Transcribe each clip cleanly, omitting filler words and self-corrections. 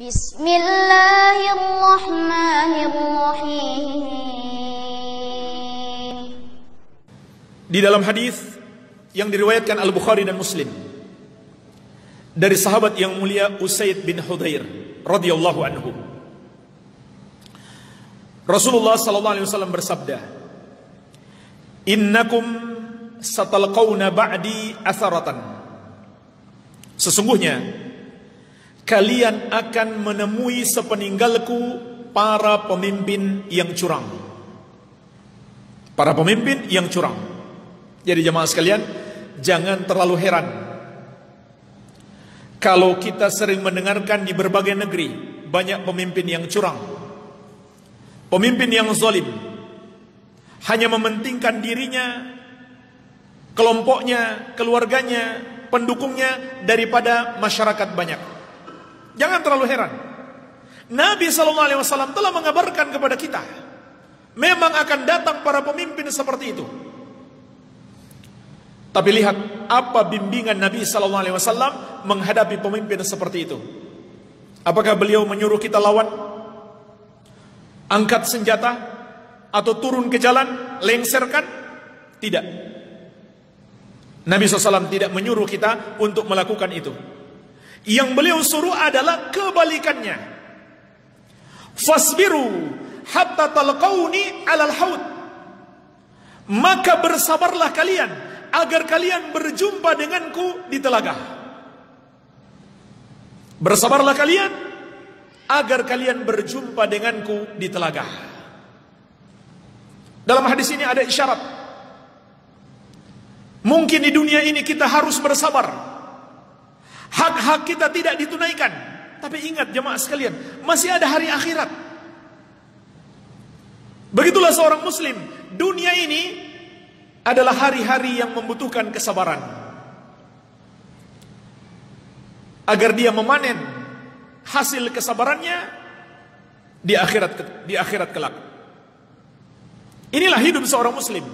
Bismillahirrahmanirrahim. Di dalam hadis yang diriwayatkan Al-Bukhari dan Muslim dari sahabat yang mulia Usaid bin Hudayr radhiyallahu anhu, Rasulullah sallallahu alaihi wasallam bersabda, "Innakum satalqauna ba'di atharatan." Sesungguhnya kalian akan menemui sepeninggalku para pemimpin yang curang. Para pemimpin yang curang. Jadi jemaah sekalian, jangan terlalu heran kalau kita sering mendengarkan di berbagai negeri banyak pemimpin yang curang, pemimpin yang zalim, hanya mementingkan dirinya, kelompoknya, keluarganya, pendukungnya daripada masyarakat banyak. Jangan terlalu heran. Nabi SAW telah mengabarkan kepada kita, memang akan datang para pemimpin seperti itu. Tapi lihat apa bimbingan Nabi SAW menghadapi pemimpin seperti itu. Apakah beliau menyuruh kita lawan, angkat senjata, atau turun ke jalan, lengserkan? Tidak. Nabi SAW tidak menyuruh kita untuk melakukan itu. Yang beliau suruh adalah kebalikannya. Fasbiru hatta talqauni alal haud. Maka bersabarlah kalian agar kalian berjumpa denganku di telaga. Bersabarlah kalian agar kalian berjumpa denganku di telaga. Dalam hadis ini ada isyarat. Mungkin di dunia ini kita harus bersabar, hak-hak kita tidak ditunaikan. Tapi ingat jemaah sekalian, masih ada hari akhirat. Begitulah seorang muslim. Dunia ini adalah hari-hari yang membutuhkan kesabaran, agar dia memanen hasil kesabarannya di akhirat kelak. Inilah hidup seorang muslim.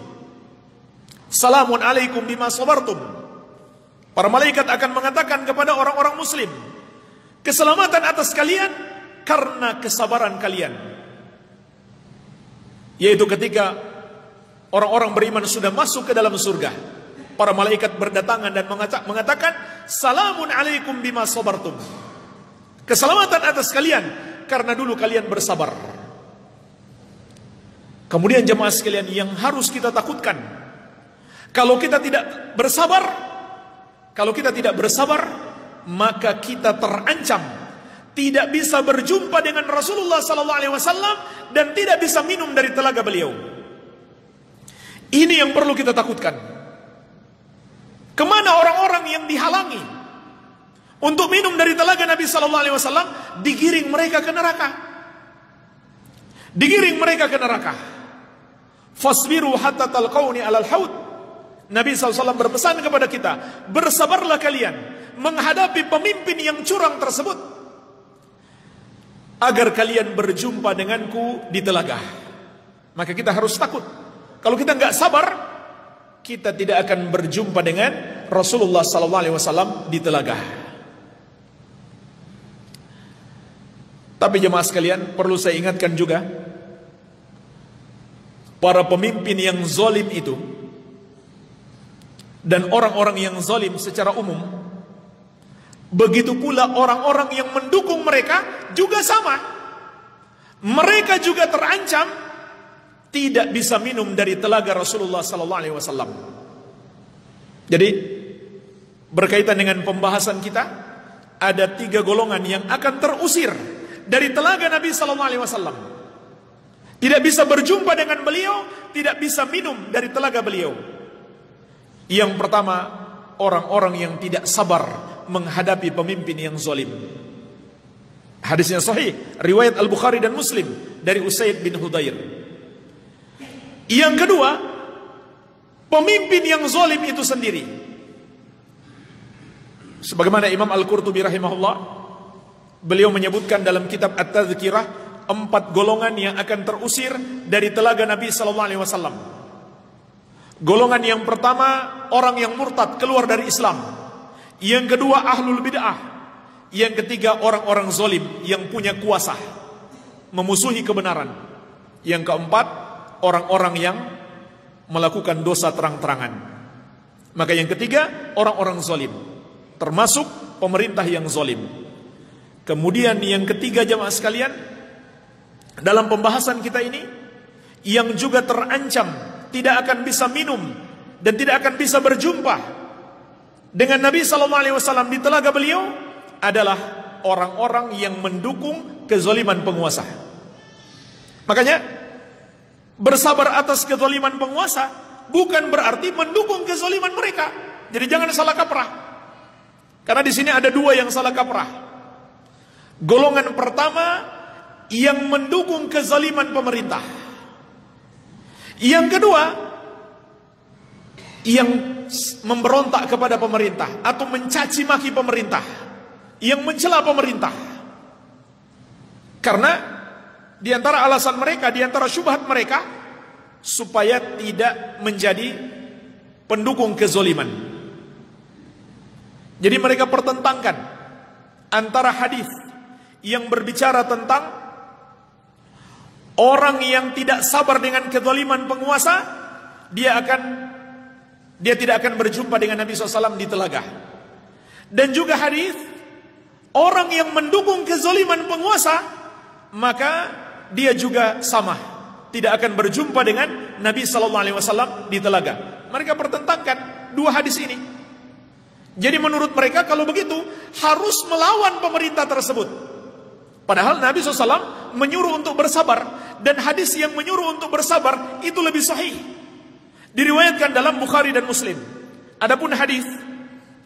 Salamun alaikum bima sabartum. Para malaikat akan mengatakan kepada orang-orang muslim, keselamatan atas kalian karena kesabaran kalian. Yaitu ketika orang-orang beriman sudah masuk ke dalam surga, para malaikat berdatangan dan mengatakan, salamun alaikum bima sabartum. Keselamatan atas kalian karena dulu kalian bersabar. Kemudian jemaah sekalian yang harus kita takutkan, kalau kita tidak bersabar, maka kita terancam tidak bisa berjumpa dengan Rasulullah SAW dan tidak bisa minum dari telaga beliau. Ini yang perlu kita takutkan. Kemana orang-orang yang dihalangi untuk minum dari telaga Nabi SAW? Digiring mereka ke neraka. Digiring mereka ke neraka. Fasbiru hatta talqauni alal haud. Nabi SAW berpesan kepada kita, bersabarlah kalian menghadapi pemimpin yang curang tersebut, agar kalian berjumpa denganku di telaga. Maka kita harus takut. Kalau kita nggak sabar, kita tidak akan berjumpa dengan Rasulullah SAW di telaga. Tapi jemaah sekalian, perlu saya ingatkan juga, para pemimpin yang zalim itu dan orang-orang yang zalim secara umum, begitu pula orang-orang yang mendukung mereka juga sama. Mereka juga terancam tidak bisa minum dari telaga Rasulullah SAW. Jadi berkaitan dengan pembahasan kita, ada 3 golongan yang akan terusir dari telaga Nabi SAW. Tidak bisa berjumpa dengan beliau, tidak bisa minum dari telaga beliau. Yang pertama, orang-orang yang tidak sabar menghadapi pemimpin yang zalim. Hadisnya sahih, riwayat Al-Bukhari dan Muslim dari Usaid bin Hudayr. Yang kedua, pemimpin yang zalim itu sendiri. Sebagaimana Imam Al-Qurtubi rahimahullah, beliau menyebutkan dalam kitab At-Tadhkirah 4 golongan yang akan terusir dari telaga Nabi SAW. Golongan yang pertama, orang yang murtad keluar dari Islam. Yang kedua, ahlul bid'ah. Yang ketiga, orang-orang zalim yang punya kuasa memusuhi kebenaran. Yang keempat, orang-orang yang melakukan dosa terang-terangan. Maka yang ketiga, orang-orang zalim, termasuk pemerintah yang zalim. Kemudian yang ketiga, jamaah sekalian, dalam pembahasan kita ini, yang juga terancam tidak akan bisa minum dan tidak akan bisa berjumpa dengan Nabi SAW di telaga beliau adalah orang-orang yang mendukung kezaliman penguasa. Makanya bersabar atas kezaliman penguasa bukan berarti mendukung kezaliman mereka. Jadi jangan salah kaprah. Karena di sini ada dua yang salah kaprah. Golongan pertama yang mendukung kezaliman pemerintah. Yang kedua yang memberontak kepada pemerintah atau mencaci maki pemerintah, yang mencela pemerintah. Karena di antara alasan mereka, di antara syubhat mereka, supaya tidak menjadi pendukung kezaliman. Jadi mereka pertentangkan antara hadis yang berbicara tentang orang yang tidak sabar dengan kezaliman penguasa, dia tidak akan berjumpa dengan Nabi SAW di telaga. Dan juga hadis orang yang mendukung kezaliman penguasa, maka dia juga sama, tidak akan berjumpa dengan Nabi SAW di telaga. Mereka pertentangkan dua hadis ini. Jadi menurut mereka kalau begitu harus melawan pemerintah tersebut. Padahal Nabi SAW menyuruh untuk bersabar, dan hadis yang menyuruh untuk bersabar itu lebih sahih, diriwayatkan dalam Bukhari dan Muslim. Adapun hadis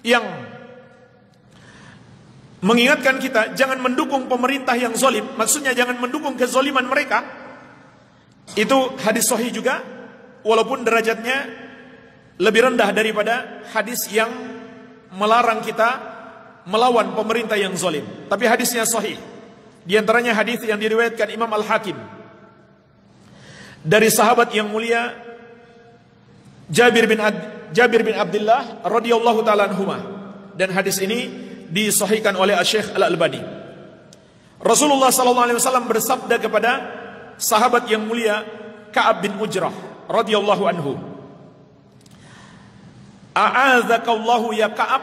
yang mengingatkan kita jangan mendukung pemerintah yang zalim, maksudnya jangan mendukung kezaliman mereka, itu hadis sahih juga, walaupun derajatnya lebih rendah daripada hadis yang melarang kita melawan pemerintah yang zalim. Tapi hadisnya sahih. Di antaranya hadis yang diriwayatkan Imam Al-Hakim dari sahabat yang mulia Jabir bin Abdullah radhiyallahu taala anhuma, dan hadis ini disahihkan oleh Syekh Al-Albani. Rasulullah sallallahu alaihi wasallam bersabda kepada sahabat yang mulia Ka'ab bin Ujrah radhiyallahu anhu, "A'adzakallahu ya Ka'ab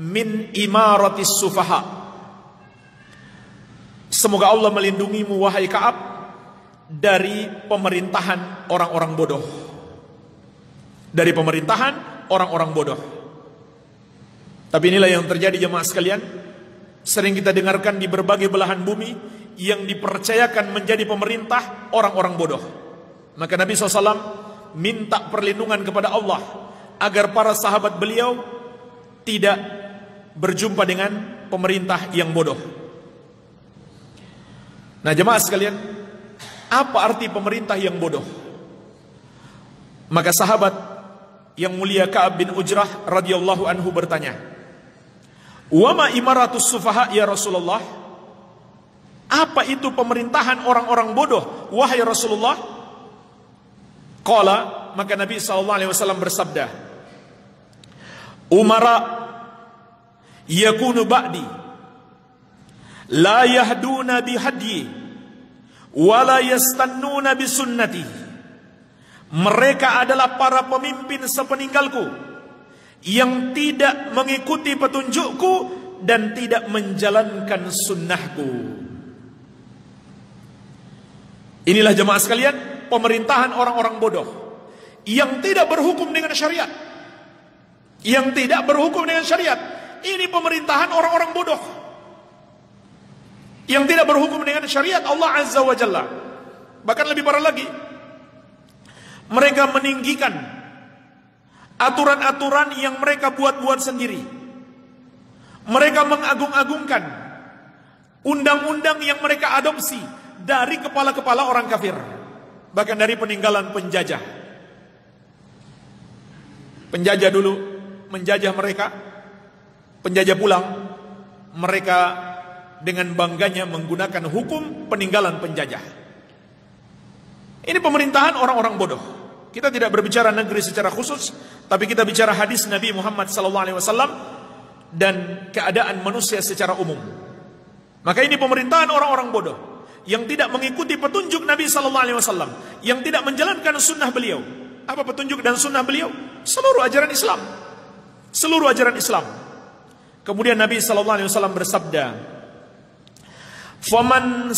min imaratis sufaha." Semoga Allah melindungimu wahai Ka'ab dari pemerintahan orang-orang bodoh. Dari pemerintahan orang-orang bodoh. Tapi inilah yang terjadi jemaah sekalian. Sering kita dengarkan di berbagai belahan bumi yang dipercayakan menjadi pemerintah orang-orang bodoh. Maka Nabi SAW minta perlindungan kepada Allah agar para sahabat beliau tidak berjumpa dengan pemerintah yang bodoh. Nah jemaah sekalian, apa arti pemerintah yang bodoh? Maka sahabat yang mulia Ka'ab bin Ujrah radhiyallahu anhu bertanya, "Wa ma imaratus sufaha ya Rasulullah?" Apa itu pemerintahan orang-orang bodoh wahai Rasulullah? Qala, maka Nabi sallallahu alaihi wasallam bersabda, "Umara yakunu ba'di la yahduna bihadyi wa la yastannuna bisunnati." Mereka adalah para pemimpin sepeninggalku yang tidak mengikuti petunjukku dan tidak menjalankan sunnahku. Inilah jemaah sekalian pemerintahan orang-orang bodoh yang tidak berhukum dengan syariat. Yang tidak berhukum dengan syariat. Ini pemerintahan orang-orang bodoh yang tidak berhukum dengan syariat Allah Azza wa Jalla. Bahkan lebih parah lagi, mereka meninggikan aturan-aturan yang mereka buat-buat sendiri. Mereka mengagung-agungkan undang-undang yang mereka adopsi dari kepala-kepala orang kafir, bahkan dari peninggalan penjajah. Penjajah dulu menjajah mereka, penjajah pulang, mereka dengan bangganya menggunakan hukum peninggalan penjajah. Ini pemerintahan orang-orang bodoh. Kita tidak berbicara negeri secara khusus, tapi kita bicara hadis Nabi Muhammad SAW dan keadaan manusia secara umum. Maka ini pemerintahan orang-orang bodoh yang tidak mengikuti petunjuk Nabi sallallahu alaihi wasallam, yang tidak menjalankan sunnah beliau. Apa petunjuk dan sunnah beliau? Seluruh ajaran Islam. Seluruh ajaran Islam. Kemudian Nabi sallallahu alaihi wasallam bersabda, "Faman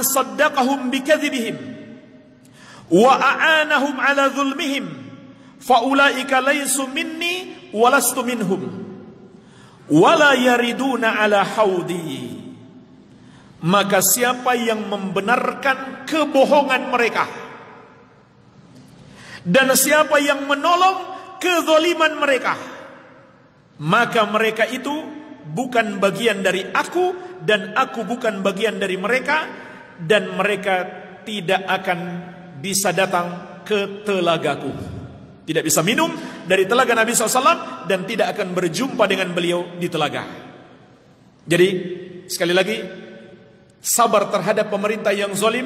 saddaqahum bikadzibihim wa a'anahum ala zulmihim, faulaika laysu minni wa lastu minhum, wa la yariduna ala haudi." Maka siapa yang membenarkan kebohongan mereka dan siapa yang menolong kezaliman mereka, maka mereka itu bukan bagian dari aku dan aku bukan bagian dari mereka, dan mereka tidak akan bisa datang ke telagaku, tidak bisa minum dari telaga Nabi SAW, dan tidak akan berjumpa dengan beliau di telaga. Jadi sekali lagi, sabar terhadap pemerintah yang zalim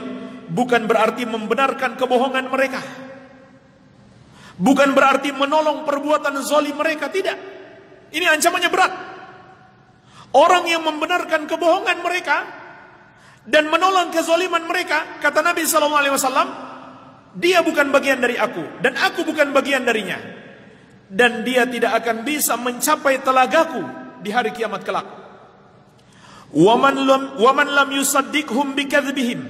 bukan berarti membenarkan kebohongan mereka, bukan berarti menolong perbuatan zalim mereka, tidak. Ini ancamannya berat. Orang yang membenarkan kebohongan mereka dan menolong kezaliman mereka, kata Nabi SAW, dia bukan bagian dari aku dan aku bukan bagian darinya, dan dia tidak akan bisa mencapai telagaku di hari kiamat kelak. Waman lam yusaddiqhum bikadzibihim,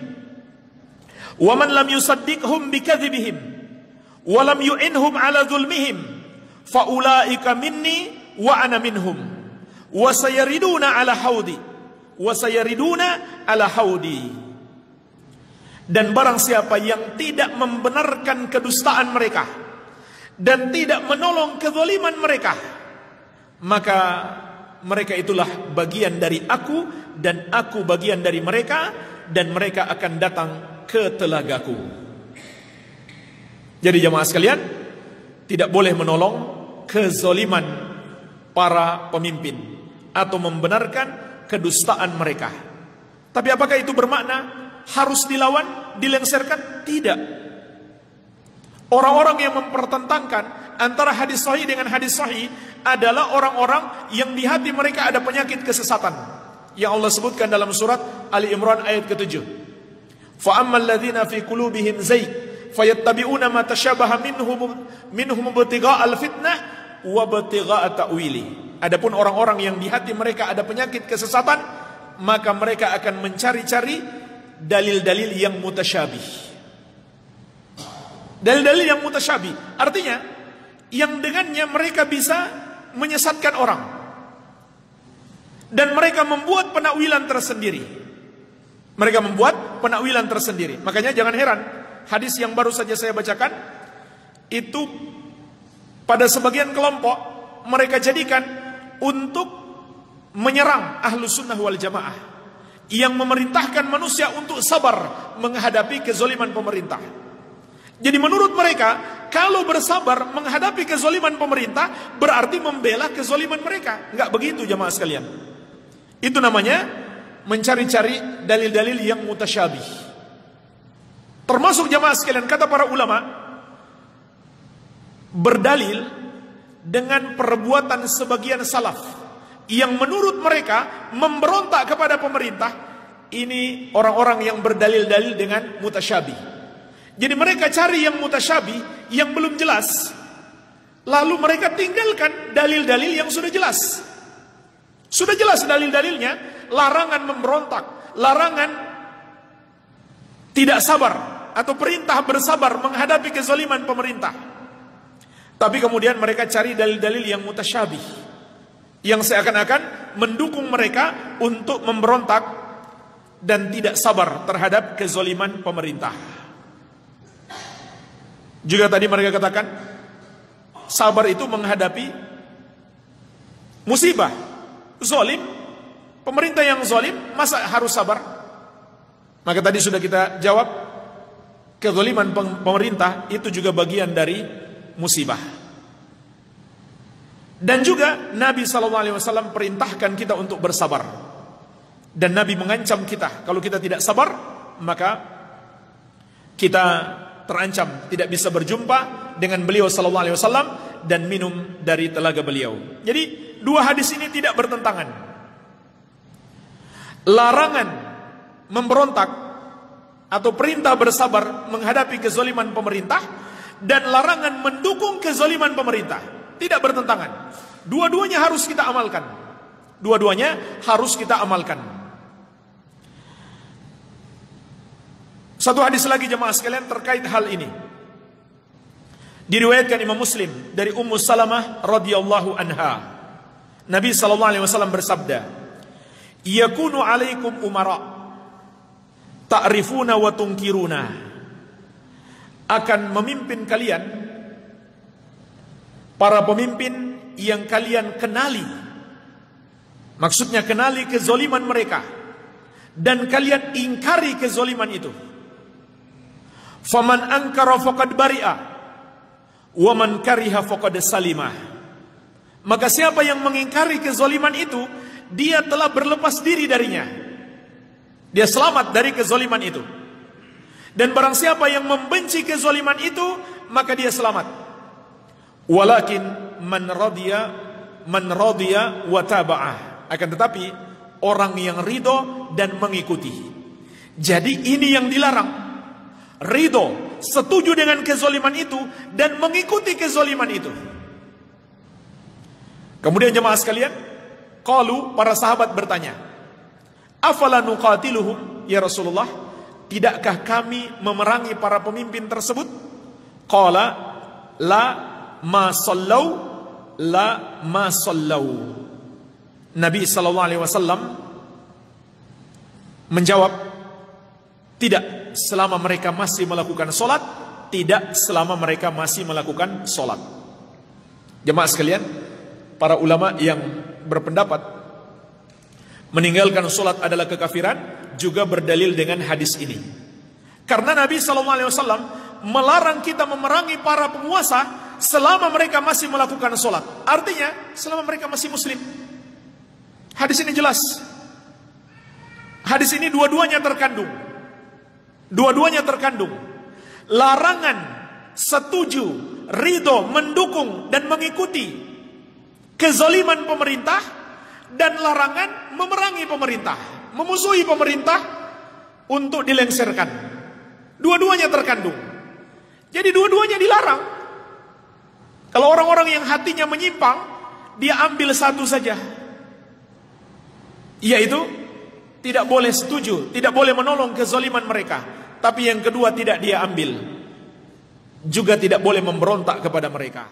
waman lam yusaddiqhum bikadzibihim, walam yu'inhum ala zulmihim, faulaika minni wa ana minhum, wa sayariduna ala haudi, wa sayariduna ala haudi. Dan barang siapa yang tidak membenarkan kedustaan mereka dan tidak menolong kezaliman mereka, maka mereka itulah bagian dari aku dan aku bagian dari mereka, dan mereka akan datang ke telagaku. Jadi jamaah sekalian, tidak boleh menolong kezaliman para pemimpin atau membenarkan kedustaan mereka. Tapi apakah itu bermakna harus dilawan, dilengsarkan? Tidak. Orang-orang yang mempertentangkan antara hadis sahih dengan hadis sahih adalah orang-orang yang di hati mereka ada penyakit kesesatan yang Allah sebutkan dalam surat Ali Imran ayat ke-7. Fa ammal ladzina fi qulubihim zayg fayattabi'una ma tashabaha minhum ibtigha'al fitnah wa ibtigha'a ta'wili. Adapun orang-orang yang di hati mereka ada penyakit kesesatan, maka mereka akan mencari-cari dalil-dalil yang mutasyabih. Dalil-dalil yang mutasyabih artinya yang dengannya mereka bisa menyesatkan orang, dan mereka membuat penakwilan tersendiri. Mereka membuat penakwilan tersendiri. Makanya jangan heran, hadis yang baru saja saya bacakan itu pada sebagian kelompok mereka jadikan untuk menyerang Ahlus Sunnah wal Jamaah yang memerintahkan manusia untuk sabar menghadapi kezaliman pemerintah. Jadi menurut mereka, kalau bersabar menghadapi kezaliman pemerintah berarti membela kezaliman mereka. Enggak begitu jamaah sekalian. Itu namanya mencari-cari dalil-dalil yang mutasyabih. Termasuk jamaah sekalian, kata para ulama, berdalil dengan perbuatan sebagian salaf yang menurut mereka memberontak kepada pemerintah. Ini orang-orang yang berdalil-dalil dengan mutasyabih. Jadi mereka cari yang mutasyabih, yang belum jelas, lalu mereka tinggalkan dalil-dalil yang sudah jelas. Sudah jelas dalil-dalilnya, larangan memberontak, larangan tidak sabar, atau perintah bersabar menghadapi kezaliman pemerintah. Tapi kemudian mereka cari dalil-dalil yang mutasyabih, yang seakan-akan mendukung mereka untuk memberontak dan tidak sabar terhadap kezaliman pemerintah. Juga tadi mereka katakan sabar itu menghadapi musibah, zalim, pemerintah yang zalim, masa harus sabar? Maka tadi sudah kita jawab, kezaliman pemerintah itu juga bagian dari musibah. Dan juga Nabi SAW perintahkan kita untuk bersabar, dan Nabi mengancam kita kalau kita tidak sabar maka kita terancam tidak bisa berjumpa dengan beliau sallallahu alaihi wasallam dan minum dari telaga beliau. Jadi dua hadis ini tidak bertentangan. Larangan memberontak atau perintah bersabar menghadapi kezaliman pemerintah dan larangan mendukung kezaliman pemerintah tidak bertentangan. Dua-duanya harus kita amalkan. Dua-duanya harus kita amalkan. Satu hadis lagi jemaah sekalian terkait hal ini. Diriwayatkan Imam Muslim dari Ummu Salamah radhiyallahu anha. Nabi sallallahu alaihi wasallam bersabda, "Yakunu 'alaikum umara ta'rifuna wa tunkiruna." Akan memimpin kalian para pemimpin yang kalian kenali. Maksudnya kenali kezaliman mereka dan kalian ingkari kezaliman itu. Faman ankara faqad bari'a wa man kariha faqad salimah. Maka siapa yang mengingkari kezaliman itu, dia telah berlepas diri darinya. Dia selamat dari kezaliman itu. Dan barang siapa yang membenci kezaliman itu, maka dia selamat. Walakin man radiya wa taba'ah. Akan tetapi orang yang ridho dan mengikuti. Jadi ini yang dilarang. Ridho, setuju dengan kezaliman itu dan mengikuti kezaliman itu. Kemudian jemaah sekalian, qalu, para sahabat bertanya, afala nuqatiluhum ya Rasulullah, tidakkah kami memerangi para pemimpin tersebut? Qala la ma sallau la ma sallau. Nabi sallallahu alaihi wasallam menjawab, tidak selama mereka masih melakukan solat, tidak selama mereka masih melakukan solat. Jemaah sekalian, para ulama yang berpendapat meninggalkan solat adalah kekafiran juga berdalil dengan hadis ini. Karena Nabi SAW melarang kita memerangi para penguasa selama mereka masih melakukan solat. Artinya selama mereka masih muslim. Hadis ini jelas. Hadis ini dua-duanya terkandung. Dua-duanya terkandung larangan, setuju, ridho, mendukung dan mengikuti kezaliman pemerintah, dan larangan memerangi pemerintah, memusuhi pemerintah untuk dilengsarkan. Dua-duanya terkandung. Jadi dua-duanya dilarang. Kalau orang-orang yang hatinya menyimpang, dia ambil satu saja, yaitu tidak boleh setuju, tidak boleh menolong kezaliman mereka. Tapi yang kedua tidak dia ambil. Juga tidak boleh memberontak kepada mereka.